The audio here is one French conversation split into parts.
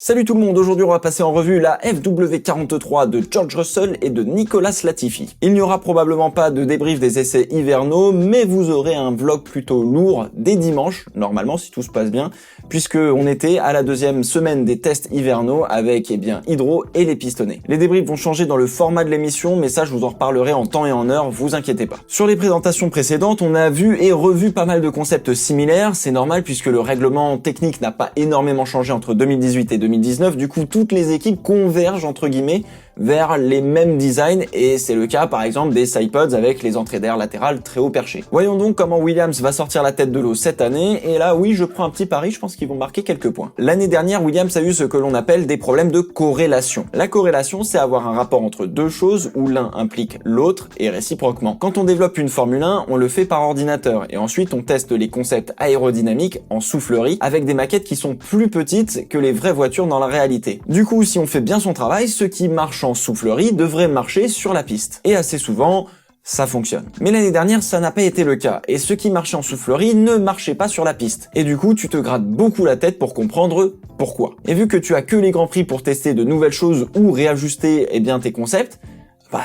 Salut tout le monde, aujourd'hui on va passer en revue la FW43 de George Russell et de Nicolas Latifi. Il n'y aura probablement pas de débrief des essais hivernaux, mais vous aurez un vlog plutôt lourd dès dimanche, normalement si tout se passe bien, puisque on était à la deuxième semaine des tests hivernaux avec Hydro et les pistonnés. Les débriefs vont changer dans le format de l'émission, mais ça je vous en reparlerai en temps et en heure, vous inquiétez pas. Sur les présentations précédentes, on a vu et revu pas mal de concepts similaires, c'est normal puisque le règlement technique n'a pas énormément changé entre 2018 et 2019, du coup toutes les équipes convergent entre guillemets vers les mêmes designs et c'est le cas par exemple des sidepods avec les entrées d'air latérales très haut perchées. Voyons donc comment Williams va sortir la tête de l'eau cette année et là oui je prends un petit pari, je pense qu'ils vont marquer quelques points. L'année dernière Williams a eu ce que l'on appelle des problèmes de corrélation. La corrélation c'est avoir un rapport entre deux choses où l'un implique l'autre et réciproquement. Quand on développe une Formule 1 on le fait par ordinateur et ensuite on teste les concepts aérodynamiques en soufflerie avec des maquettes qui sont plus petites que les vraies voitures dans la réalité. Du coup si on fait bien son travail, ce qui marche en soufflerie devrait marcher sur la piste. Et assez souvent, ça fonctionne. Mais l'année dernière, ça n'a pas été le cas. Et ce qui marchait en soufflerie ne marchait pas sur la piste. Et du coup, tu te grattes beaucoup la tête pour comprendre pourquoi. Et vu que tu as que les grands prix pour tester de nouvelles choses ou réajuster tes concepts,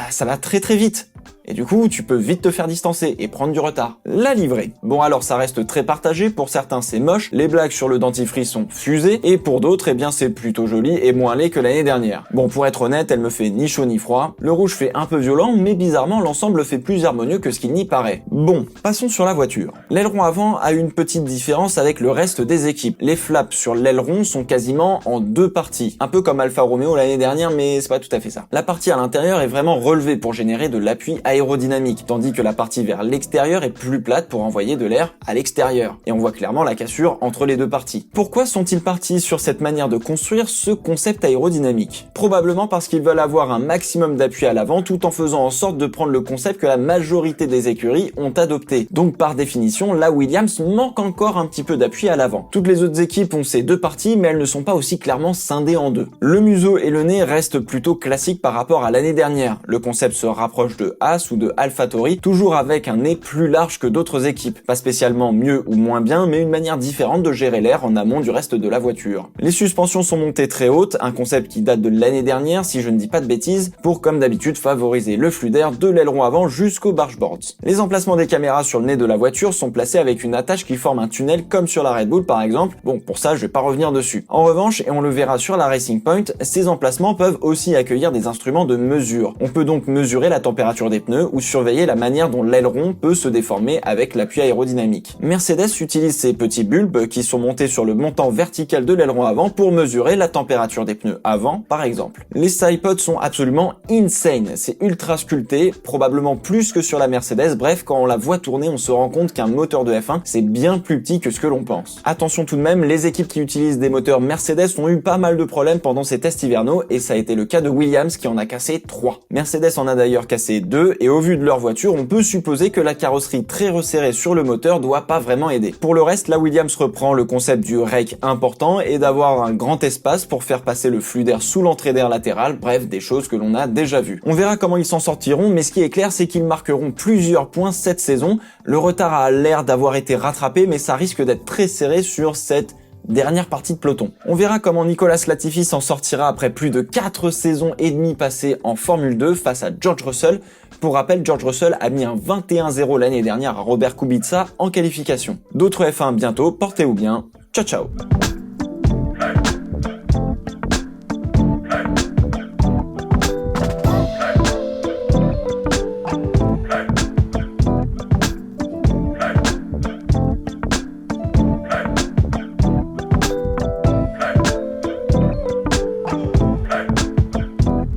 ça va très très vite. Et du coup, tu peux vite te faire distancer et prendre du retard. La livrée. Bon alors, ça reste très partagé. Pour certains, c'est moche. Les blagues sur le dentifrice sont fusées. Et pour d'autres, c'est plutôt joli et moins laid que l'année dernière. Bon, pour être honnête, elle me fait ni chaud ni froid. Le rouge fait un peu violent, mais bizarrement, l'ensemble fait plus harmonieux que ce qu'il n'y paraît. Bon, passons sur la voiture. L'aileron avant a une petite différence avec le reste des équipes. Les flaps sur l'aileron sont quasiment en deux parties. Un peu comme Alfa Romeo l'année dernière, mais c'est pas tout à fait ça. La partie à l'intérieur est vraiment relevée pour générer de l'appui aérodynamique, tandis que la partie vers l'extérieur est plus plate pour envoyer de l'air à l'extérieur. Et on voit clairement la cassure entre les deux parties. Pourquoi sont-ils partis sur cette manière de construire ce concept aérodynamique? Probablement parce qu'ils veulent avoir un maximum d'appui à l'avant tout en faisant en sorte de prendre le concept que la majorité des écuries ont adopté. Donc par définition, la Williams manque encore un petit peu d'appui à l'avant. Toutes les autres équipes ont ces deux parties, mais elles ne sont pas aussi clairement scindées en deux. Le museau et le nez restent plutôt classiques par rapport à l'année dernière. Le concept se rapproche de Haas ou de AlphaTauri, toujours avec un nez plus large que d'autres équipes. Pas spécialement mieux ou moins bien, mais une manière différente de gérer l'air en amont du reste de la voiture. Les suspensions sont montées très hautes, un concept qui date de l'année dernière si je ne dis pas de bêtises, pour comme d'habitude favoriser le flux d'air de l'aileron avant jusqu'aux bargeboards. Les emplacements des caméras sur le nez de la voiture sont placés avec une attache qui forme un tunnel comme sur la Red Bull par exemple. Bon, pour ça je vais pas revenir dessus. En revanche, et on le verra sur la Racing Point, ces emplacements peuvent aussi accueillir des instruments de mesure. On peut donc mesurer la température des pneus ou surveiller la manière dont l'aileron peut se déformer avec l'appui aérodynamique. Mercedes utilise ces petits bulbes qui sont montés sur le montant vertical de l'aileron avant pour mesurer la température des pneus avant, par exemple. Les sidepods sont absolument insane, c'est ultra sculpté, probablement plus que sur la Mercedes, bref, quand on la voit tourner, on se rend compte qu'un moteur de F1, c'est bien plus petit que ce que l'on pense. Attention tout de même, les équipes qui utilisent des moteurs Mercedes ont eu pas mal de problèmes pendant ces tests hivernaux et ça a été le cas de Williams qui en a cassé 3. Mercedes en a d'ailleurs cassé 2 et au vu de leur voiture, on peut supposer que la carrosserie très resserrée sur le moteur doit pas vraiment aider. Pour le reste, la Williams reprend le concept du rake important et d'avoir un grand espace pour faire passer le flux d'air sous l'entrée d'air latérale, bref, des choses que l'on a déjà vues. On verra comment ils s'en sortiront, mais ce qui est clair, c'est qu'ils marqueront plusieurs points cette saison. Le retard a l'air d'avoir été rattrapé, mais ça risque d'être très serré sur cette dernière partie de peloton. On verra comment Nicolas Latifi s'en sortira après plus de 4 saisons et demie passées en Formule 2 face à George Russell. Pour rappel, George Russell a mis un 21-0 l'année dernière à Robert Kubica en qualification. D'autres F1 bientôt, portez-vous bien. Ciao ciao.